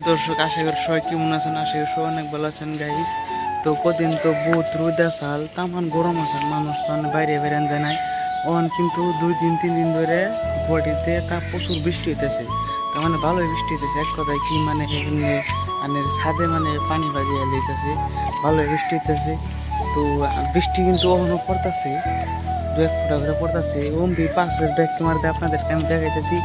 দর্শক আশা করি সবাই কেমন আছেন, আশা করি সবাই অনেক ভালো আছেন গাইস। তো কদিন তো বহুত রোদ আসাল, তামান গরম আসাল, মানুষ মানে বাইরে বেরান যায় নাই। ওখান কিন্তু 2-3 দিন ধরে গুয়াহাটিতে তা প্রচুর বৃষ্টি হইতেছে। তার মানে ভালোই বৃষ্টি হইতেছে, এক কথায় কি মানে এখানে মানে ছাদে মানে পানি বাজিয়ে লইতেছে, ভালোই বৃষ্টি হইতেছে। তো বৃষ্টি কিন্তু ওখানে পড়তেছে, 2-1 ফোঁটা করে পড়তেছে। ওমবি পাশের ব্যাগ ক্যামেরাতে আপনাদেরকে আমি দেখাইতেছি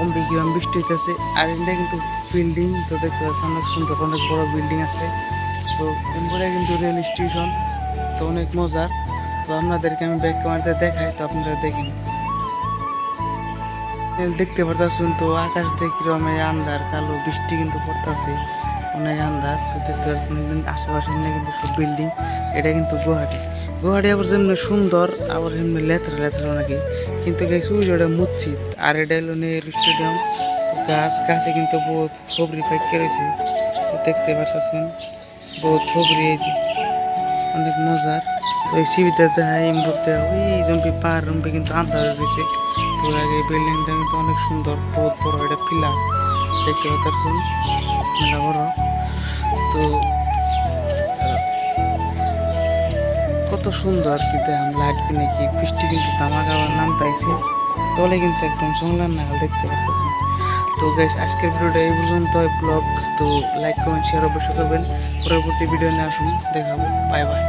ওমবি কিরকম বৃষ্টি হইতেছে। আর এটা কিন্তু বিল্ডিং, তো দেখতে পাচ্ছেন অনেক সুন্দর, অনেক বড় বিল্ডিং আছে। তো এরপরে কিন্তু রেল স্টেশন, তো অনেক মজার। তো আপনাদেরকে আমি ব্যাগ ক্যামেরাতে দেখাই, তো আপনারা দেখেন। দেখতে পারতেছেন তো আকাশ দিয়ে কিরকম আন্ধার কালো, বৃষ্টি কিন্তু পড়তেছে, অনেক আন্ধার। তো দেখতে পাচ্ছেন আশেপাশে কিন্তু সব বিল্ডিং। এটা কিন্তু গুয়াহাটি। গুয়াহাটি আবার যেমনি সুন্দর, আবার এমনি লেথরা লেথরা নাকি, কিন্তু গেছি ওটা মসজিদ। আর এটা হলো নেহেরু স্টেডিয়াম। গাছে কিন্তু বহুত খবরি পাইকে রয়েছে, তো দেখতে পাচ্ছেন বহুত খবরি হয়েছে, অনেক মজার। তো এই সিবিতে দেখায় এমবুতে ওই জম্পি পাহাড় রম্পি কিন্তু আন্ধার রয়েছে। তো আগে বিল্ডিংটা কিন্তু অনেক সুন্দর, বহুত বড় একটা পিলার দেখতে পাচ্ছেন, মেলা বড়। তো কত সুন্দর কিন্তু লাইট কিনে কি, বৃষ্টি কিন্তু ধামাকা নামতাইছে, তলে কিন্তু একদম সংলান নাগাল দেখতে পাচ্ছেন। তো গাইস আজকের ভিডিওটা এই পর্যন্ত, ব্লগ। তো লাইক কমেন্ট শেয়ার অবশ্যই করবেন। পরবর্তী ভিডিও নিয়ে আসুন, দেখাবো। Bye bye.